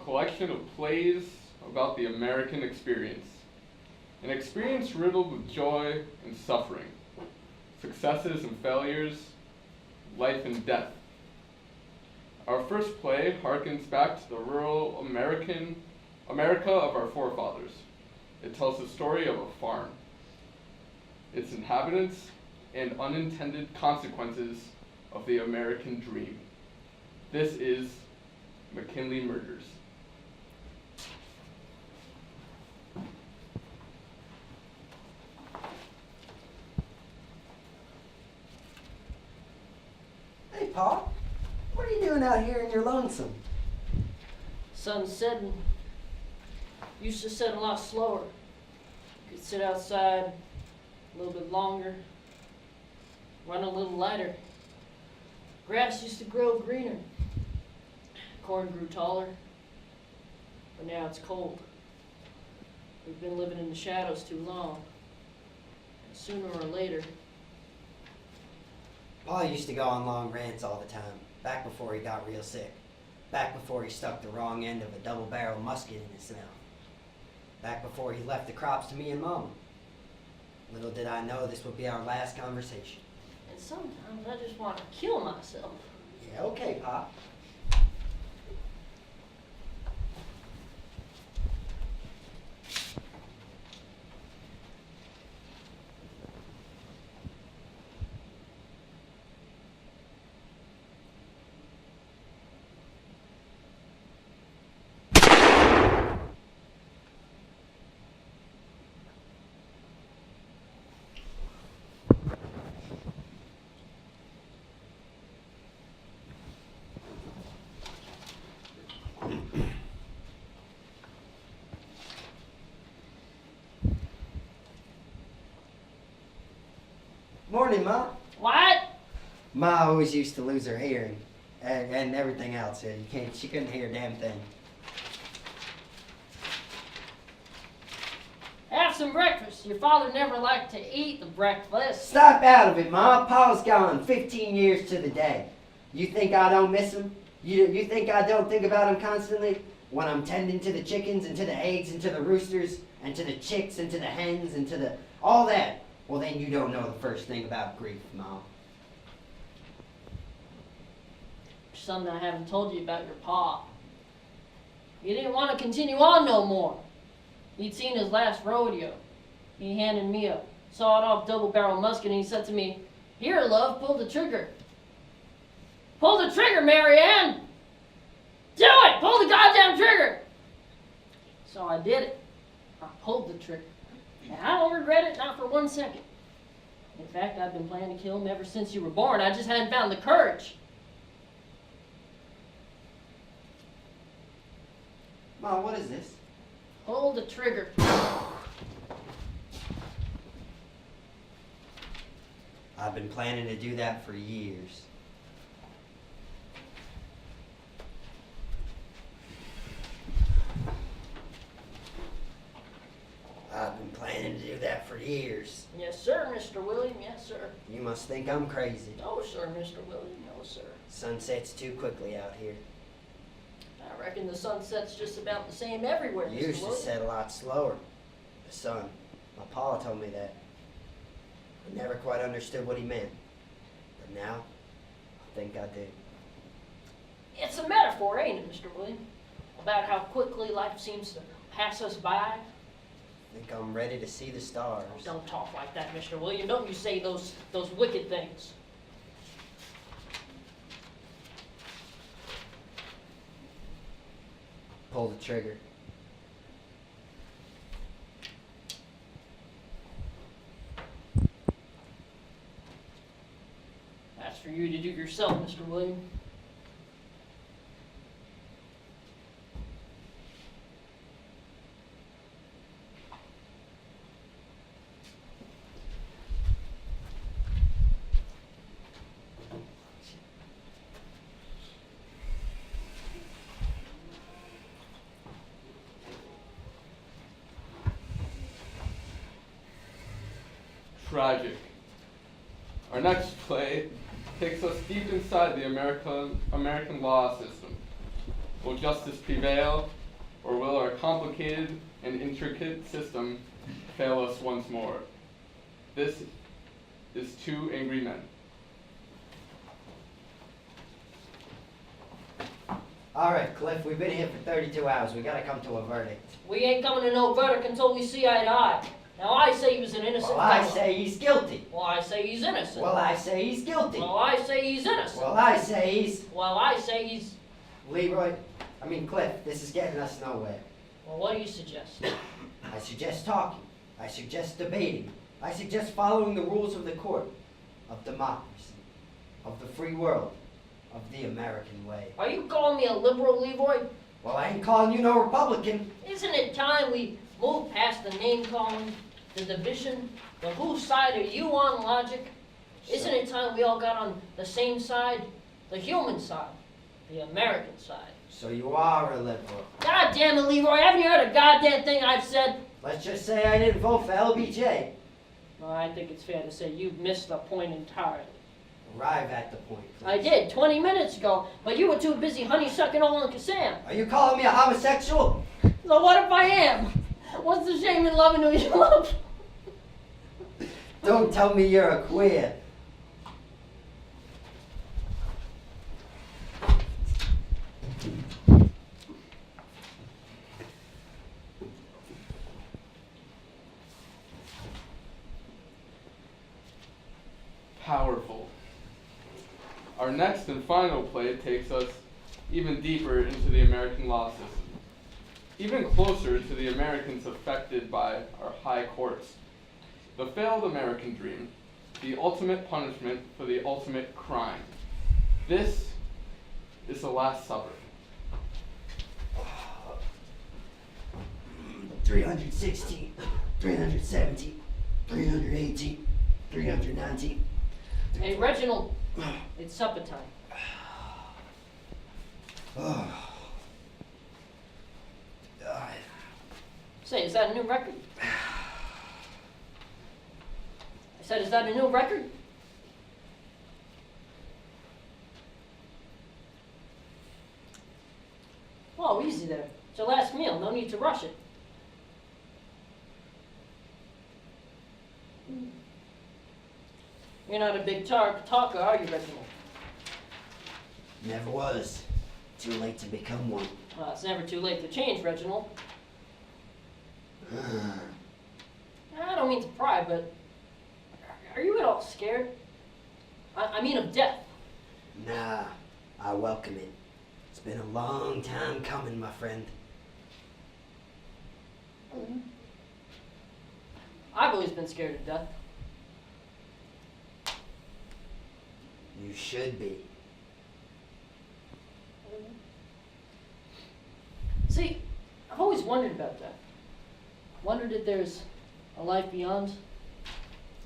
collection of plays about the American experience. An experience riddled with joy and suffering, successes and failures, life and death. Our first play harkens back to the rural America of our forefathers. It tells the story of a farm, its inhabitants, and unintended consequences of the American dream. This is McKinley Murders. Hey, Pa, what are you doing out here in your lonesome? Sun's setting. Used to set a lot slower. Could sit outside a little bit longer, run a little lighter. Grass used to grow greener. Corn grew taller, but now it's cold. We've been living in the shadows too long. And sooner or later, Pa used to go on long rants all the time, back before he got real sick. Back before he stuck the wrong end of a double-barrel musket in his mouth. Back before he left the crops to me and Mama. Little did I know this would be our last conversation. and sometimes I just want to kill myself. Yeah, okay, Pa. Morning, Ma. What? Ma always used to lose her hearing and everything else. She couldn't hear a damn thing. Have some breakfast. Your father never liked to eat the breakfast. Stop out of it, Ma. Pa's gone 15 years to the day. You think I don't miss him? You think I don't think about him constantly? When I'm tending to the chickens and to the eggs and to the roosters and to the chicks and to the hens and to the all that. Well, then you don't know the first thing about grief, Ma. Something I haven't told you about your pa. He didn't want to continue on no more. He'd seen his last rodeo. He handed me a sawed-off double-barrel musket and he said to me, "Here, love, pull the trigger." "Pull the trigger, Marianne! Do it! Pull the goddamn trigger!" So I did it. I pulled the trigger. And I don't regret it, not for 1 second. In fact, I've been planning to kill him ever since you were born. I just hadn't found the courage. Ma, what is this? Pull the trigger. I've been planning to do that for years. I've been planning to do that for years. Yes, sir, Mr. William. Yes, sir. You must think I'm crazy. No, sir, Mr. William. No, sir. Sun sets too quickly out here. I reckon the sun sets just about the same everywhere, It Mr. used to William. set a lot slower. The sun. My pa told me that. I never quite understood what he meant. But now, I think I do. It's a metaphor, ain't it, Mr. William? About how quickly life seems to pass us by. I think I'm ready to see the stars. Don't talk like that, Mr. William. Don't you say those wicked things. Pull the trigger. That's for you to do yourself, Mr. William. Tragic. Our next play takes us deep inside the American law system. Will justice prevail, will our complicated and intricate system fail us once more? This is Two Angry Men. All right, Cliff, we've been here for 32 hours. We gotta come to a verdict. We ain't coming to no verdict until we see eye to eye. Now I say he was an innocent Well, I fellow. say he's guilty. Well, I say he's innocent. Well, I say he's guilty. Well, I say he's innocent. Well, I say he's... Well, I say he's... Cliff, this is getting us nowhere. Well, what do you suggest? I suggest talking. I suggest debating. I suggest following the rules of the court, of democracy, of the free world, of the American way. Are you calling me a liberal, Leroy? Well, I ain't calling you no Republican. Isn't it time we move past the name calling, the division, the whose side are you on logic? Isn't it time we all got on the same side, the human side, the American side? So you are a liberal. God damn it, Leroy, haven't you heard a goddamn thing I've said? Let's just say I didn't vote for LBJ. Well, I think it's fair to say you've missed the point entirely. Arrive at the point, please. I did, 20 minutes ago, but you were too busy honeysucking all Uncle Sam. Are you calling me a homosexual? So what if I am? What's the shame in loving who you love? Don't tell me you're a queer. Powerful. Our next and final play takes us even deeper into the American law system, even closer to the Americans affected by our high courts. The failed American dream, the ultimate punishment for the ultimate crime. This is the Last Supper. 316, 317, 318, 319. Hey, Reginald, it's supper time. Say, is that a new record? I said, is that a new record? Oh, easy there. It's your last meal. No need to rush it. You're not a big talker, are you, Reginald? Never was. Too late to become one. Well, it's never too late to change, Reginald. I don't mean to pry, but are you at all scared? I mean of death. Nah, I welcome it. It's been a long time coming, my friend. I've always been scared of death. You should be. See, I've always wondered about that. Wondered if there's a life beyond.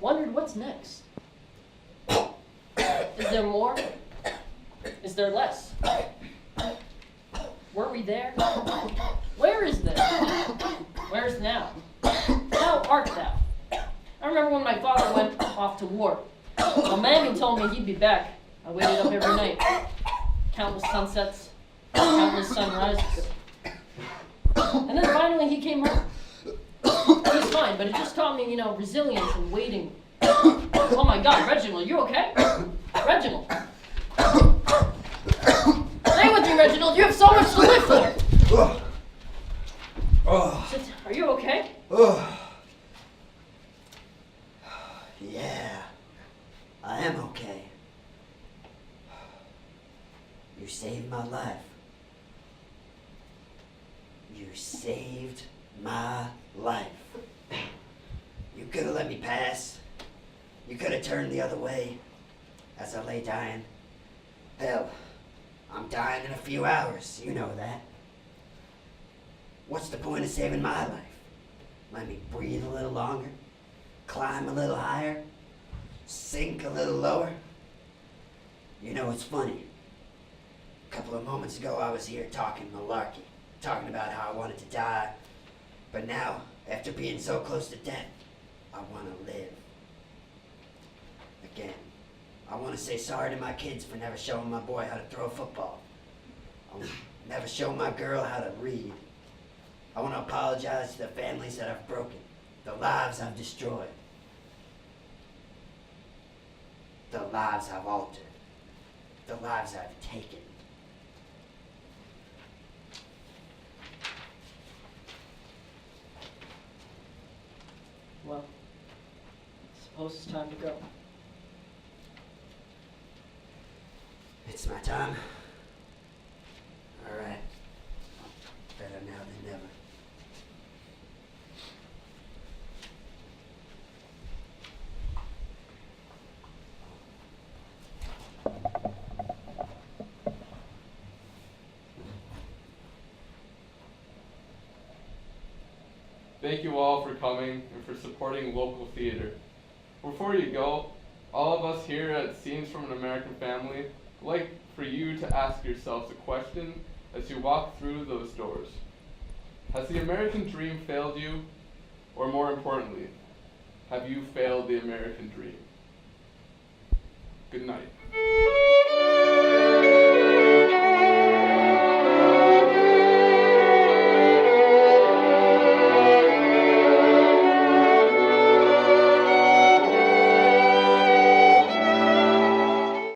Wondered what's next. Is there more? Is there less? Were we there? Where is there? Where's now? How art thou? I remember when my father went off to war. Well, Mammy told me he'd be back. I waited up every night. Countless sunsets, countless sunrises. And then finally he came home. He was fine, but it just taught me, resilience and waiting. Oh my God, Reginald, you okay? Reginald. Stay with me, Reginald. You have so much to live for. Are you okay? Yeah, I am okay. You saved my life. You saved my life. You could have let me pass. You could have turned the other way as I lay dying. Hell, I'm dying in a few hours. You know that. What's the point of saving my life? Let me breathe a little longer, climb a little higher, sink a little lower. You know, it's funny. A couple of moments ago, I was here talking malarkey, talking about how I wanted to die. But now, after being so close to death, I want to live. Again, I want to say sorry to my kids for never showing my boy how to throw a football. I'll never show my girl how to read. I want to apologize to the families that I've broken, the lives I've destroyed, the lives I've altered, the lives I've taken. Well, I suppose it's time to go. It's my time. All right. Better now than never. Thank you all for coming and for supporting local theater. Before you go, all of us here at Scenes from an American Family would like for you to ask yourselves a question as you walk through those doors. Has the American dream failed you? Or more importantly, have you failed the American dream? Good night.